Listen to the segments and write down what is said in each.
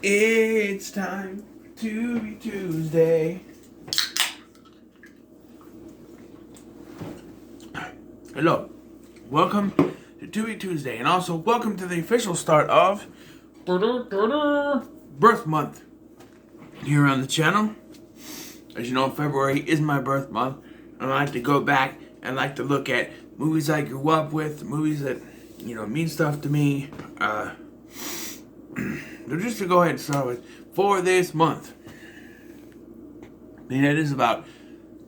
It's time for Tubi Tuesday. Hello, welcome to Tubi Tuesday, and also welcome to the official start of birth month here on the channel. As you know, February is my birth month, and I like to go back and like to look at movies I grew up with, movies that mean stuff to me. So just to go ahead and start with, for this month, it is about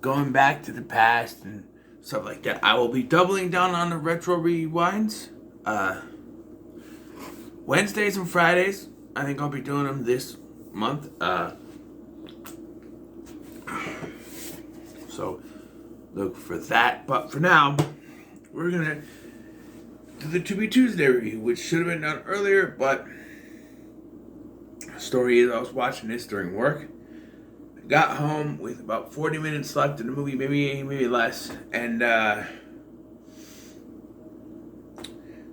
going back to the past and stuff like that. I will be doubling down on the retro rewinds. Wednesdays and Fridays, I think I'll be doing them this month. So look for that. But for now, we're gonna do the Tubi Tuesday review, which should have been done earlier, but the story is I was watching this during work. I got home with about 40 minutes left in the movie, maybe less, and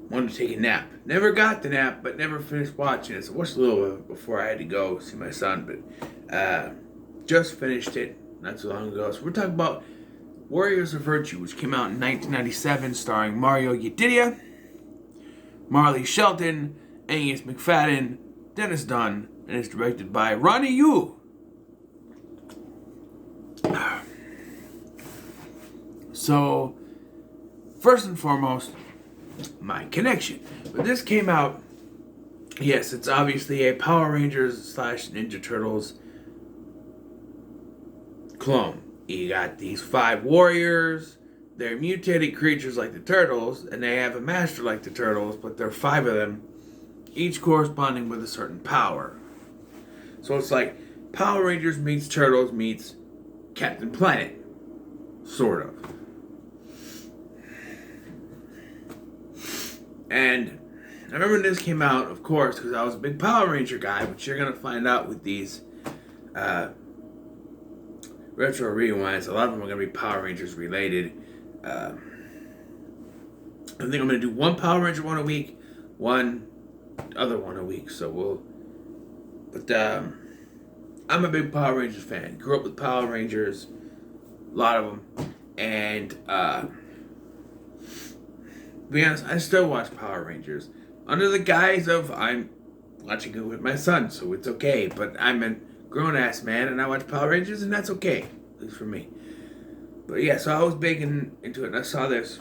wanted to take a nap. Never got the nap, but never finished watching it. So I watched a little bit before I had to go see my son, but just finished it not too long ago. So we're talking about Warriors of Virtue, which came out in 1997, starring Mario Yedidia, Marley Shelton, Angus McFadden, Dennis Dunn, and it's directed by Ronnie Yu. So, first and foremost, my connection. But this came out, yes, it's obviously a Power Rangers / Ninja Turtles clone. You got these 5 warriors, they're mutated creatures like the turtles, and they have a master like the turtles, but there are 5 of them, each corresponding with a certain power. So it's like Power Rangers meets Turtles meets Captain Planet, sort of. And I remember when this came out, of course, because I was a big Power Ranger guy, which you're going to find out with these retro rewinds. A lot of them are going to be Power Rangers related. I think I'm going to do one Power Ranger one a week, one other one a week. But I'm a big Power Rangers fan. Grew up with Power Rangers, a lot of them, and to be honest, I still watch Power Rangers under the guise of I'm watching it with my son, so it's okay. But I'm a grown-ass man, and I watch Power Rangers, and that's okay, at least for me. But yeah, so I was big into it, and I saw this,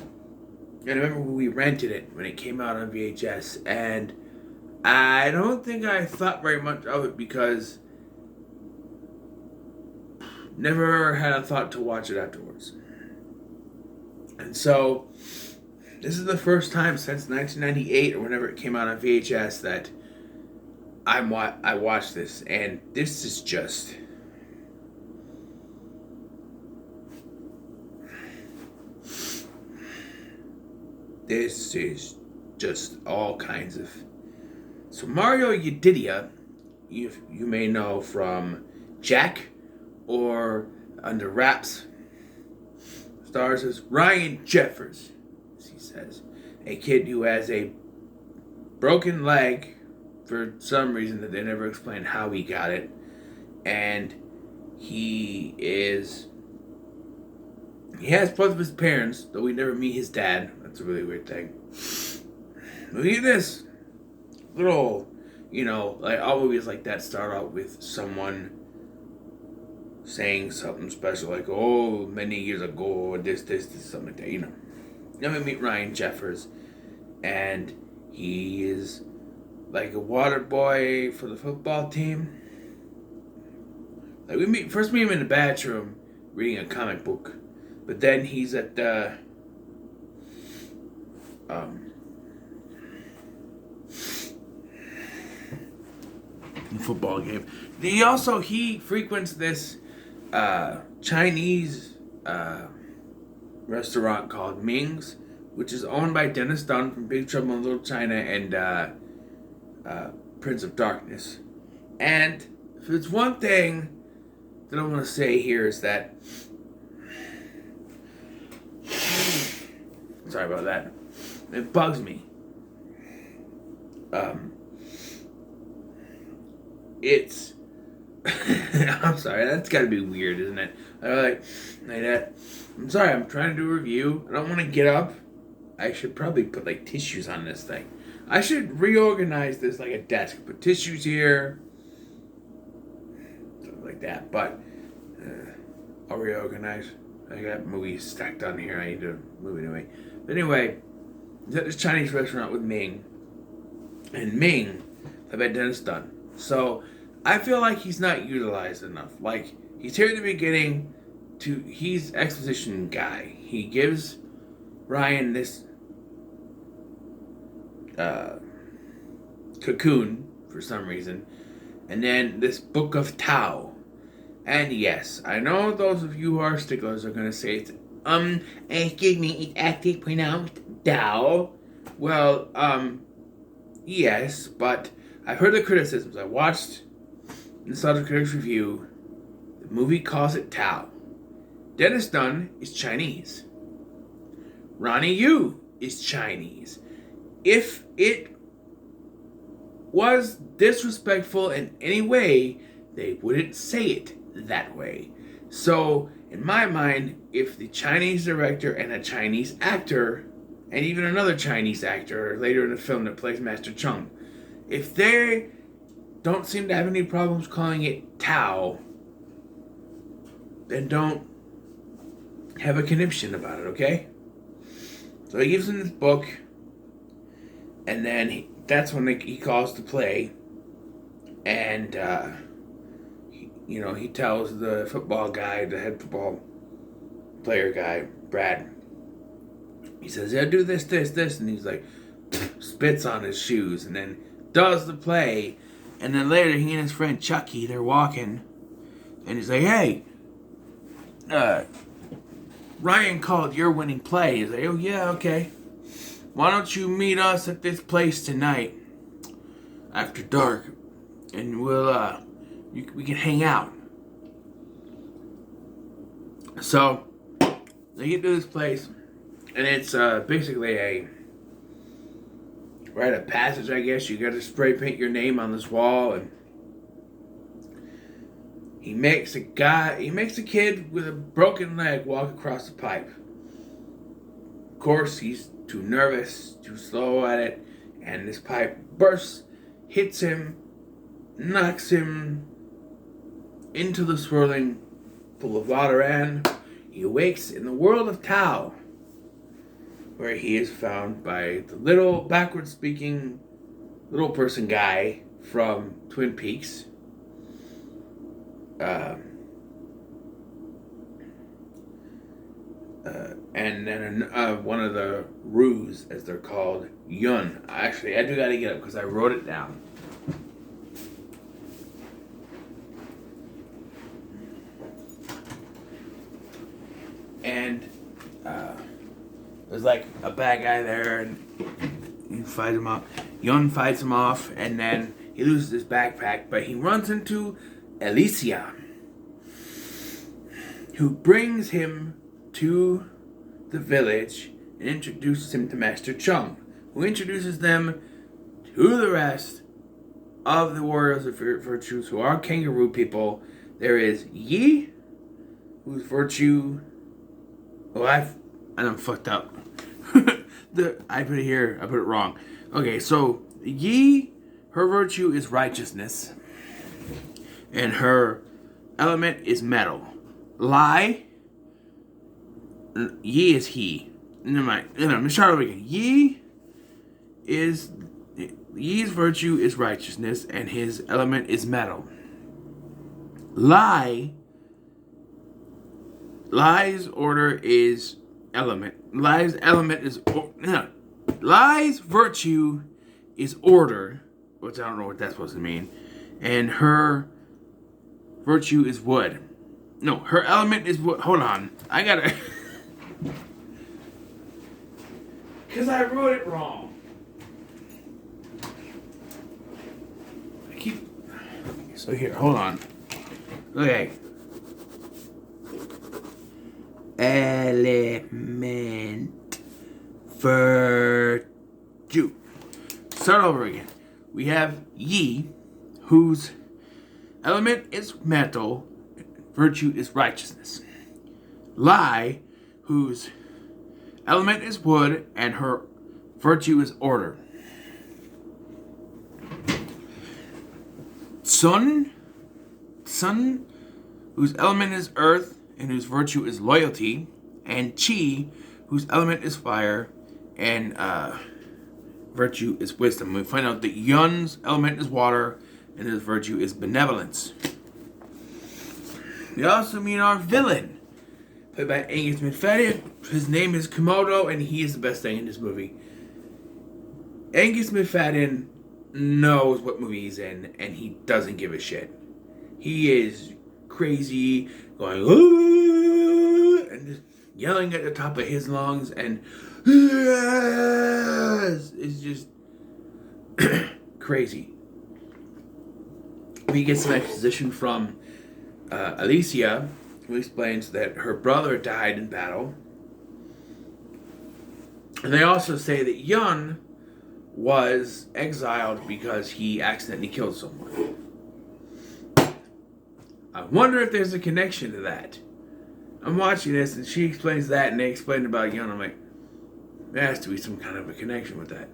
and I remember we rented it when it came out on VHS, and I don't think I thought very much of it because never had a thought to watch it afterwards. And so this is the first time since 1998 or whenever it came out on VHS that I watched this, and this is just all kinds of. So Mario Yedidia, you may know from Jack or Under Wraps, stars as Ryan Jeffers, as he says, a kid who has a broken leg for some reason that they never explained how he got it, and he has both of his parents, though we never meet his dad. That's a really weird thing. Look at this little, like all movies like that start out with someone saying something special, like, oh, many years ago, this, something like that, Then we meet Ryan Jeffers, and he is like a water boy for the football team. Like first meet him in the bathroom reading a comic book, but then he's at the football game. He frequents this Chinese restaurant called Ming's, which is owned by Dennis Dunn from Big Trouble in Little China and Prince of Darkness. And if it's one thing that I want to say here is that, sorry about that, it bugs me. it's I'm sorry, that's gotta be weird, isn't it? Like that. I'm sorry, I'm trying to do a review. I don't want to get up. I should probably put like tissues on this thing. I should reorganize this like a desk. Put tissues here, stuff like that. But I'll reorganize. I got movies stacked on here. I need to move anyway. But anyway, he's at this Chinese restaurant with Ming, and Ming, I bet Dennis Dunn. So I feel like he's not utilized enough. Like he's here at the beginning. He's exposition guy. He gives Ryan this cocoon for some reason, and then this book of Tao. And yes, I know those of you who are sticklers are gonna say it's excuse me, it's actually pronounced Tao. Well, yes, but I've heard the criticisms. I watched and saw the critics review. The movie calls it Tao. Dennis Dunn is Chinese. Ronnie Yu is Chinese. If it was disrespectful in any way, they wouldn't say it that way. So, in my mind, if the Chinese director and a Chinese actor, and even another Chinese actor later in the film that plays Master Chung, if they don't seem to have any problems calling it Tao, then don't have a conniption about it, okay? So he gives him this book, and then that's when he calls to play, and he tells the football guy, the head football player guy, Brad. He says, "Yeah, do this, and he's like, spits on his shoes, and then does the play, and then later he and his friend Chucky, they're walking, and he's like, "Hey, Ryan called your winning play." He's like, "Oh yeah, okay. Why don't you meet us at this place tonight after dark, and we can hang out." So they get to this place, and it's basically a passage, I guess. You got to spray paint your name on this wall, and he makes a kid with a broken leg walk across the pipe. Of course, he's too nervous, too slow at it, and this pipe bursts, hits him, knocks him into the swirling pool of water, and he awakes in the world of Tao, where he is found by the little backward-speaking little person guy from Twin Peaks. And then one of the Ruse, as they're called, Yun. Actually, I do gotta get up because I wrote it down. And there's like a bad guy there, and he fights him off. Yun fights him off, and then he loses his backpack, but he runs into Alicia, who brings him to the village and introduces him to Master Chung, who introduces them to the rest of the warriors of virtues, who are kangaroo people. There is Yi, whose virtue... I'm fucked up. I put it here. I put it wrong. Okay, so Yi, her virtue is righteousness, and her element is metal. Lai, Yi is he. Never mind. Let me start over again. Yi's virtue is righteousness, and his element is metal. Lai's order is element. Lai's virtue is order, which I don't know what that's supposed to mean, and her virtue is wood. No, her element is wood. Hold on, I gotta, because I wrote it wrong. So here, hold on. Okay. Element virtue. Start over again. We have Yi, whose element is mantle, virtue is righteousness. Lie, whose element is wood, and her virtue is order. Sun, whose element is earth, and whose virtue is loyalty. And Chi, whose element is fire, and virtue is wisdom. We find out that Yun's element is water, and his virtue is benevolence. We also meet our villain, played by Angus McFadden. His name is Komodo, and he is the best thing in this movie. Angus McFadden knows what movie he's in, and he doesn't give a shit. He is crazy, going, "Ooh," and just yelling at the top of his lungs, and "Yes!" It's just crazy. We get some exposition from Alicia, who explains that her brother died in battle. And they also say that Yun was exiled because he accidentally killed someone. I wonder if there's a connection to that. I'm watching this and she explains that and they explain about Yun. I'm like, there has to be some kind of a connection with that.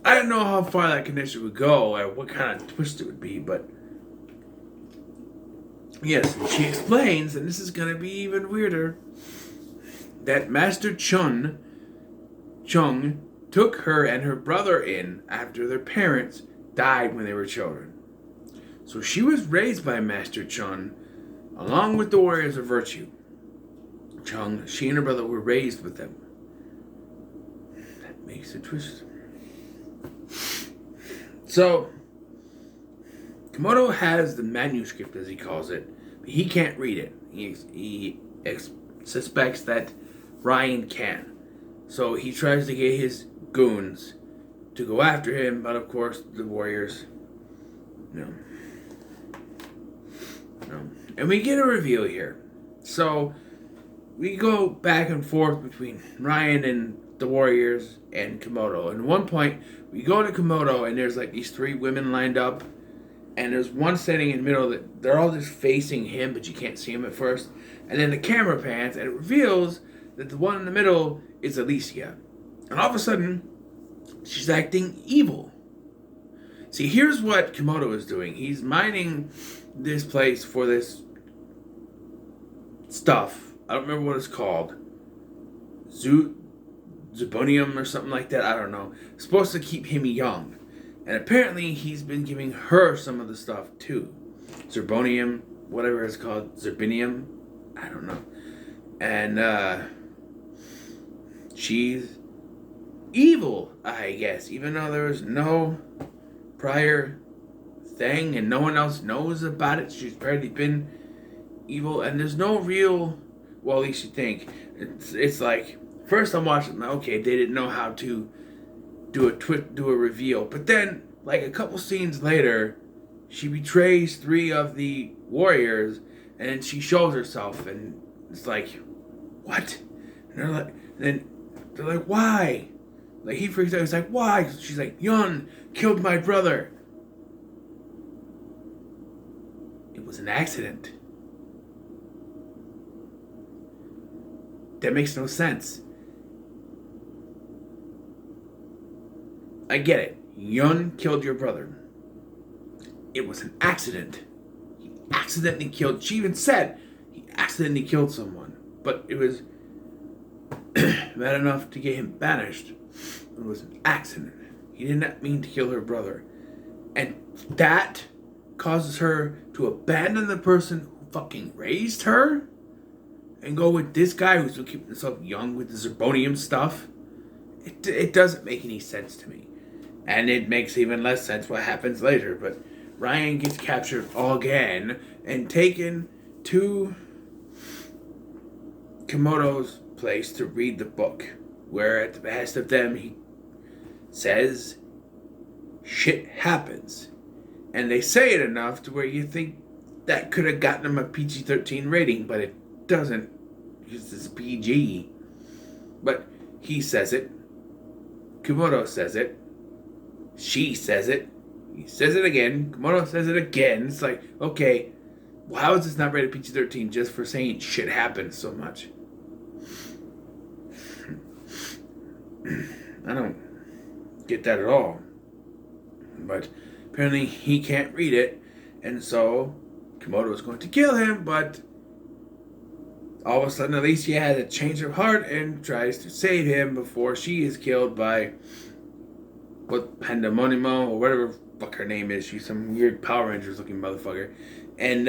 I don't know how far that connection would go or what kind of twist it would be, but yes, and she explains, and this is going to be even weirder, that Master Chung took her and her brother in after their parents died when they were children. So she was raised by Master Chung along with the warriors of virtue. She and her brother were raised with them. That makes a twist. So, Komodo has the manuscript, as he calls it, but he can't read it. He suspects that Ryan can. So he tries to get his goons to go after him, but of course the warriors, no. And we get a reveal here. So we go back and forth between Ryan and the warriors and Komodo. And at one point, we go to Komodo and there's like these three women lined up. And there's one standing in the middle that they're all just facing him, but you can't see him at first. And then the camera pans and it reveals that the one in the middle is Alicia. And all of a sudden, she's acting evil. See, here's what Komodo is doing. He's mining this place for this stuff. I don't remember what it's called. Zirconium or something like that. I don't know. It's supposed to keep him young. And apparently he's been giving her some of the stuff too. Zirconium, whatever it's called. Zirconium. I don't know. And she's evil, I guess. Even though there was no prior thing and no one else knows about it. She's already been evil. And there's no real... Well, at least you think. It's like... First I'm watching, okay, they didn't know how to do a reveal. But then, like a couple scenes later, she betrays three of the warriors, and then she shows herself, and it's like, what? And they're like, why? Like he freaks out. He's like, why? She's like, Yun killed my brother. It was an accident. That makes no sense. I get it. Yun killed your brother. It was an accident. He accidentally killed... She even said he accidentally killed someone. But it was bad enough to get him banished. It was an accident. He did not mean to kill her brother. And that causes her to abandon the person who fucking raised her and go with this guy who's been keeping himself young with the zirconium stuff. It doesn't make any sense to me. And it makes even less sense what happens later. But Ryan gets captured again and taken to Komodo's place to read the book. Where at the behest of them, he says, shit happens. And they say it enough to where you think that could have gotten him a PG-13 rating. But it doesn't. Because it's PG. But he says it. Komodo says it. She says it. He says it again. Komodo says it again. It's like, okay, well, how is this not rated PG-13 just for saying shit happens so much? I don't get that at all. But apparently he can't read it, and so Komodo is going to kill him, but all of a sudden Alicia has a change of heart and tries to save him before she is killed by Pandemonimo or whatever fuck her name is. She's some weird Power Rangers looking motherfucker. And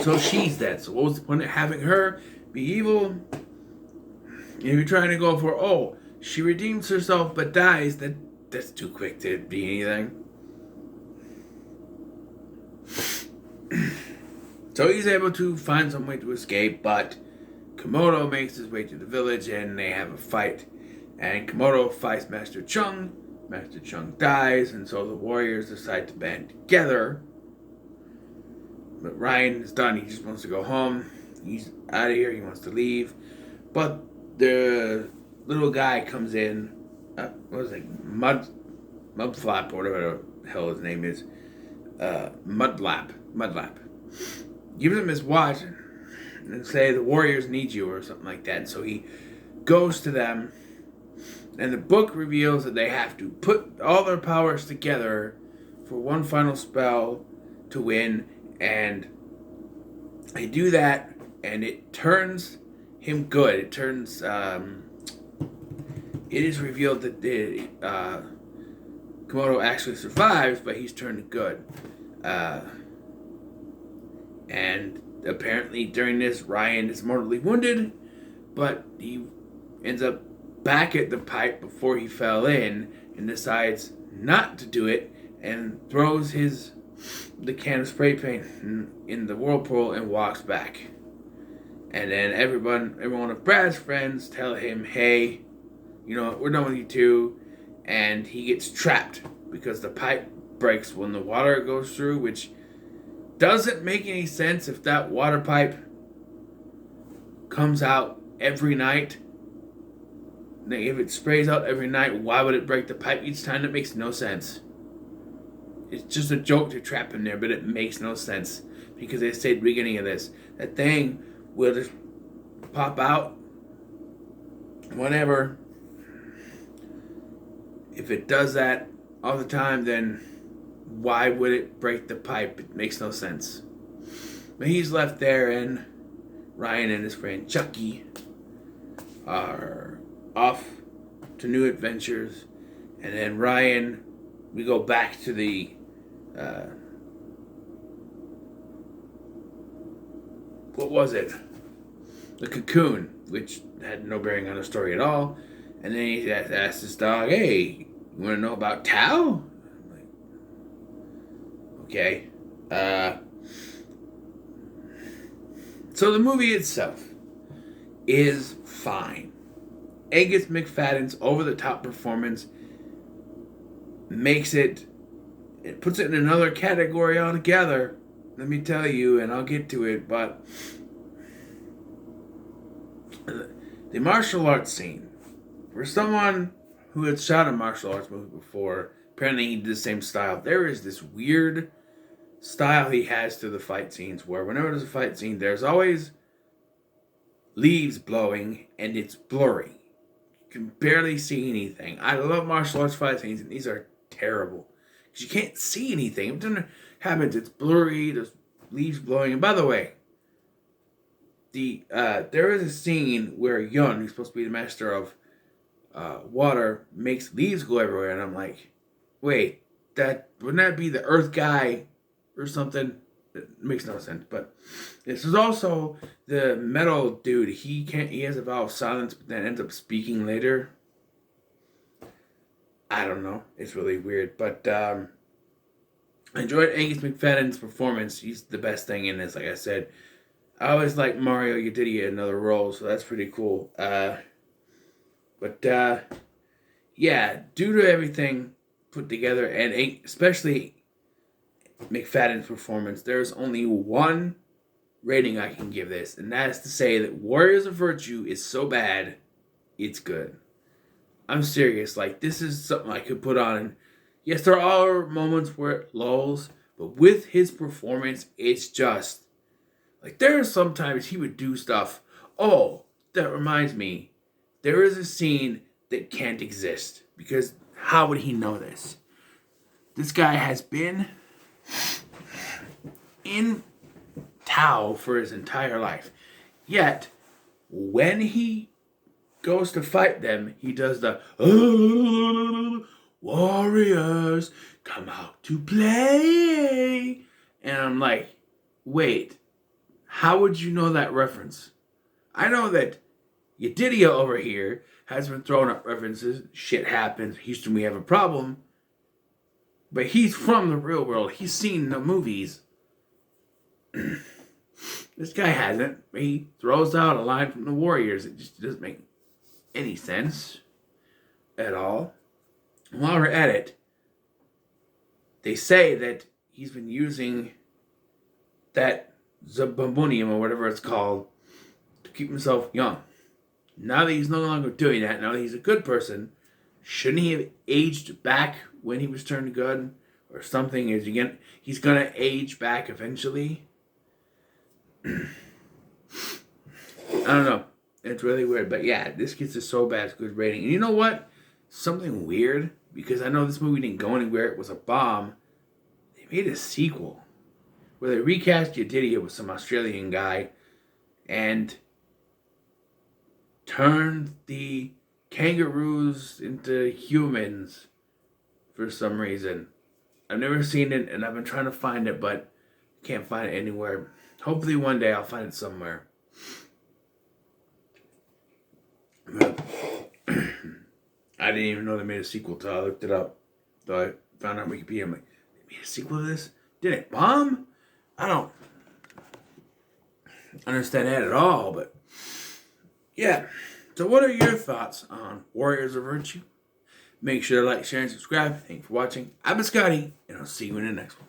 so she's dead. So what was the point of having her be evil? If you're trying to go for, she redeems herself but dies, that's too quick to be anything. So he's able to find some way to escape, but Komodo makes his way to the village and they have a fight. And Komodo fights Master Chung. Master Chung dies, and so the warriors decide to band together. But Ryan is done. He just wants to go home. He's out of here. He wants to leave. But the little guy comes in. What was it? Mudflap, or whatever the hell his name is. Mudlap. Gives him his watch and say the warriors need you or something like that. So he goes to them. And the book reveals that they have to put all their powers together for one final spell to win. And they do that, and it turns him good. It turns, it is revealed that Komodo actually survives, but he's turned good. And apparently during this, Ryan is mortally wounded, but he ends up back at the pipe before he fell in and decides not to do it and throws the can of spray paint in the whirlpool and walks back. And then everyone of Brad's friends tell him, hey, we're done with you too. And he gets trapped because the pipe breaks when the water goes through, which doesn't make any sense if that water pipe comes out every night. If it sprays out every night, why would it break the pipe each time? That makes no sense. It's just a joke to trap him there, but it makes no sense. Because they say at the beginning of this, that thing will just pop out whenever. If it does that all the time, then why would it break the pipe? It makes no sense. But he's left there, and Ryan and his friend Chucky are off to new adventures. And then Ryan, we go back to the what was it? The cocoon, which had no bearing on the story at all. And then he asked his dog, hey, you want to know about Tao? I'm like, okay. So the movie itself is fine. Angus McFadden's over-the-top performance makes it puts it in another category altogether. Let me tell you, and I'll get to it, but the martial arts scene, for someone who had shot a martial arts movie before, apparently he did the same style. There is this weird style he has to the fight scenes where whenever there's a fight scene, there's always leaves blowing and it's blurry. You can barely see anything. I love martial arts fight scenes, and these are terrible because you can't see anything. Every time it happens, it's blurry. There's leaves blowing. And by the way, there is a scene where Yun, who's supposed to be the master of water, makes leaves go everywhere, and I'm like, wait, wouldn't that be the Earth guy or something? It makes no sense. But this is also the metal dude. He has a vow of silence, but then ends up speaking later. I don't know. It's really weird. But I enjoyed Angus McFadden's performance. He's the best thing in this, like I said. I always like Mario Yadidia in other roles, so that's pretty cool. Yeah, due to everything put together, and especially McFadden's performance, there's only one rating I can give this, and that is to say that Warriors of Virtue is so bad it's good. I'm serious. Like, this is something I could put on. Yes, there are moments where it lulls, but with his performance, it's just like there are sometimes he would do stuff. Oh, that reminds me. There is a scene that can't exist because how would he know this? This guy has been in Tao for his entire life. Yet, when he goes to fight them, he does the warriors come out to play. And I'm like, wait, how would you know that reference? I know that Yedidia over here has been throwing up references. Shit happens. Houston, we have a problem. But he's from the real world. He's seen the movies. This guy hasn't. He throws out a line from the Warriors. It just doesn't make any sense at all. And while we're at it, they say that he's been using that Zabambonium or whatever it's called to keep himself young. Now that he's no longer doing that, now that he's a good person, shouldn't he have aged back when he was turned good? Or something? He's gonna age back eventually? I don't know. It's really weird. But yeah, this gets a so bad good rating. And you know what? Something weird, because I know this movie didn't go anywhere. It was a bomb. They made a sequel where they recast Yedidia with some Australian guy and turned the kangaroos into humans for some reason. I've never seen it, and I've been trying to find it, but can't find it anywhere. Hopefully one day I'll find it somewhere. I didn't even know they made a sequel till I looked it up. So I found out on Wikipedia. I'm like, they made a sequel to this? Did it bomb? I don't understand that at all, but yeah. So what are your thoughts on Warriors of Virtue? Make sure to like, share, and subscribe. Thanks for watching. I've been Scotty, and I'll see you in the next one.